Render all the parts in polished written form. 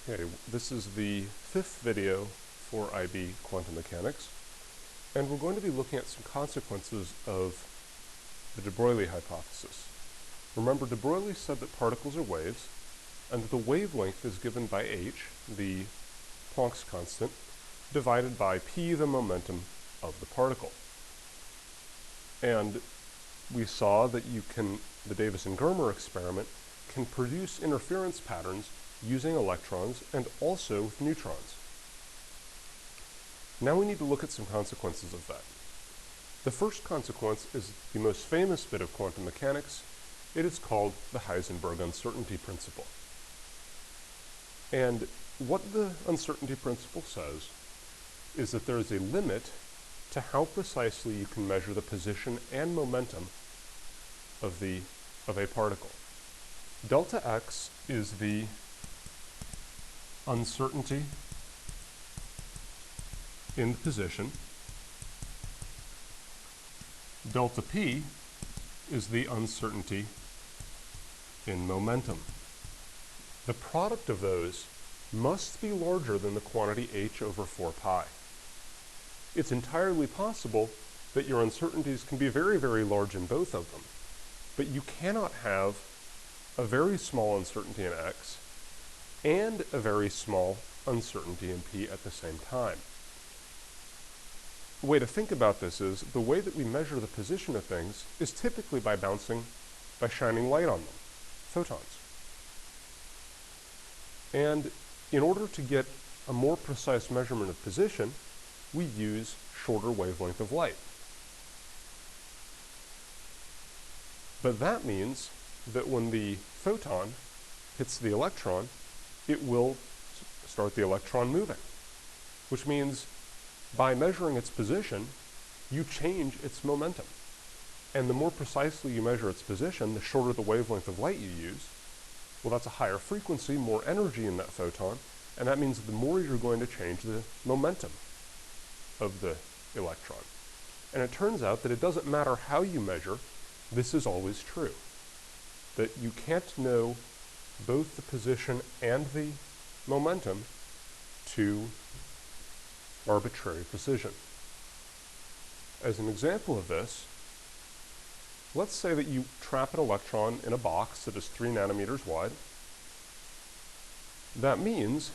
Okay, this is the fifth video for IB quantum mechanics, and we're going to be looking at some consequences of the de Broglie hypothesis. Remember, de Broglie said that particles are waves, and that the wavelength is given by h, the Planck's constant, divided by p, the momentum of the particle. And we saw that the Davis and Germer experiment can produce interference patterns using electrons and also with neutrons. Now we need to look at some consequences of that. The first consequence is the most famous bit of quantum mechanics. It is called the Heisenberg uncertainty principle. And what the uncertainty principle says is that there is a limit to how precisely you can measure the position and momentum of a particle. Delta x is the uncertainty in the position. Delta p is the uncertainty in momentum. The product of those must be larger than the quantity h over 4 pi. It's entirely possible that your uncertainties can be very, very large in both of them, but you cannot have a very small uncertainty in x and a very small uncertainty in p at the same time. The way to think about this is the way that we measure the position of things is typically by shining light on them, photons. And in order to get a more precise measurement of position, we use shorter wavelength of light. But that means that when the photon hits the electron, it will start the electron moving, which means by measuring its position, you change its momentum. And the more precisely you measure its position, the shorter the wavelength of light you use. Well, that's a higher frequency, more energy in that photon, and that means the more you're going to change the momentum of the electron. And it turns out that it doesn't matter how you measure, this is always true. That you can't know both the position and the momentum to arbitrary precision. As an example of this, let's say that you trap an electron in a box that is 3 nanometers wide. That means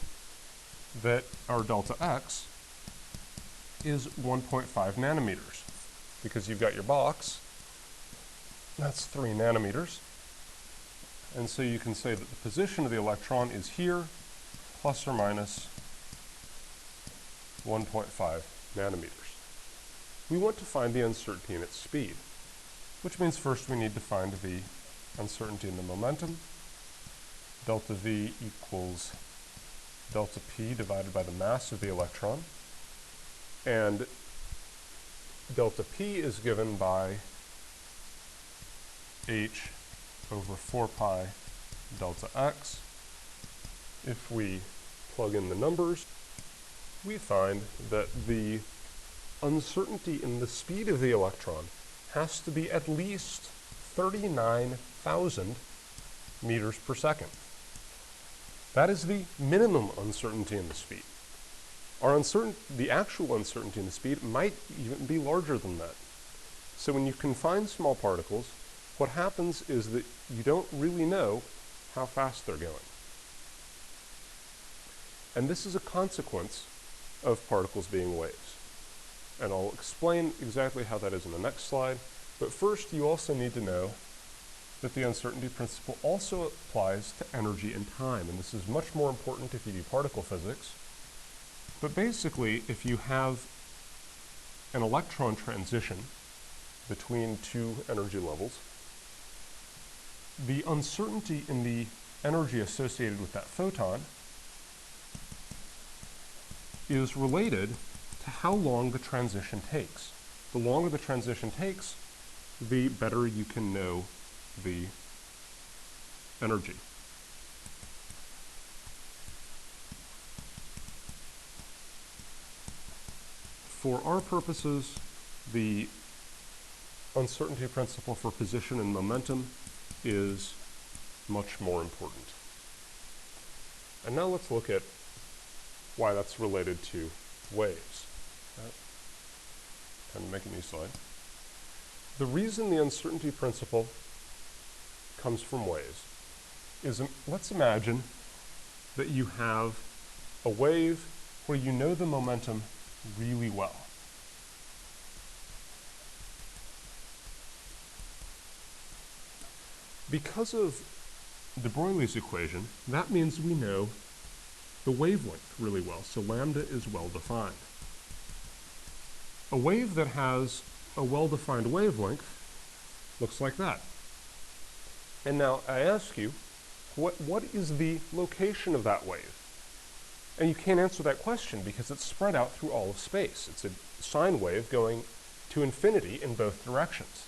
that our delta x is 1.5 nanometers, because you've got your box, that's 3 nanometers. And so you can say that the position of the electron is here, plus or minus 1.5 nanometers. We want to find the uncertainty in its speed, which means first we need to find the uncertainty in the momentum. Delta V equals delta P divided by the mass of the electron. And delta P is given by h over 4 pi delta x. If we plug in the numbers, we find that the uncertainty in the speed of the electron has to be at least 39,000 meters per second. That is the minimum uncertainty in the speed. The actual uncertainty in the speed might even be larger than that. So when you confine small particles, what happens is that you don't really know how fast they're going. And this is a consequence of particles being waves. And I'll explain exactly how that is in the next slide. But first, you also need to know that the uncertainty principle also applies to energy and time. And this is much more important if you do particle physics. But basically, if you have an electron transition between two energy levels, the uncertainty in the energy associated with that photon is related to how long the transition takes. The longer the transition takes, the better you can know the energy. For our purposes, the uncertainty principle for position and momentum is much more important. And now let's look at why that's related to waves. Time to make a new slide. The reason the uncertainty principle comes from waves is, let's imagine that you have a wave where you know the momentum really well. Because of de Broglie's equation, that means we know the wavelength really well, so lambda is well defined. A wave that has a well-defined wavelength looks like that. And now I ask you, what is the location of that wave? And you can't answer that question because it's spread out through all of space. It's a sine wave going to infinity in both directions.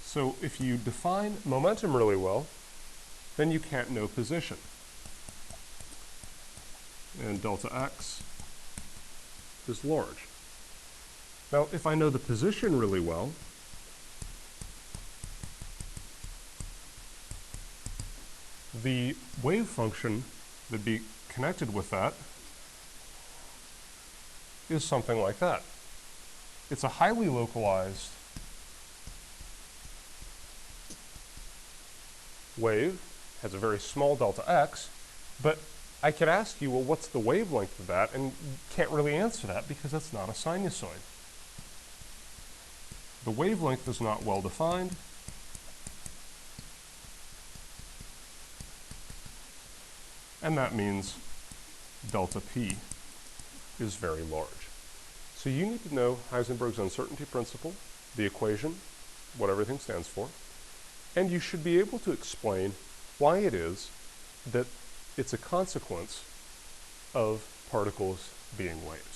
So if you define momentum really well, then you can't know position. And delta x is large. Now, if I know the position really well, the wave function that'd be connected with that is something like that. It's a highly localized wave, has a very small delta x, but I could ask you, well, what's the wavelength of that? And you can't really answer that because that's not a sinusoid. The wavelength is not well defined. And that means delta p is very large. So you need to know Heisenberg's uncertainty principle, the equation, what everything stands for, and you should be able to explain why it is that it's a consequence of particles being waves.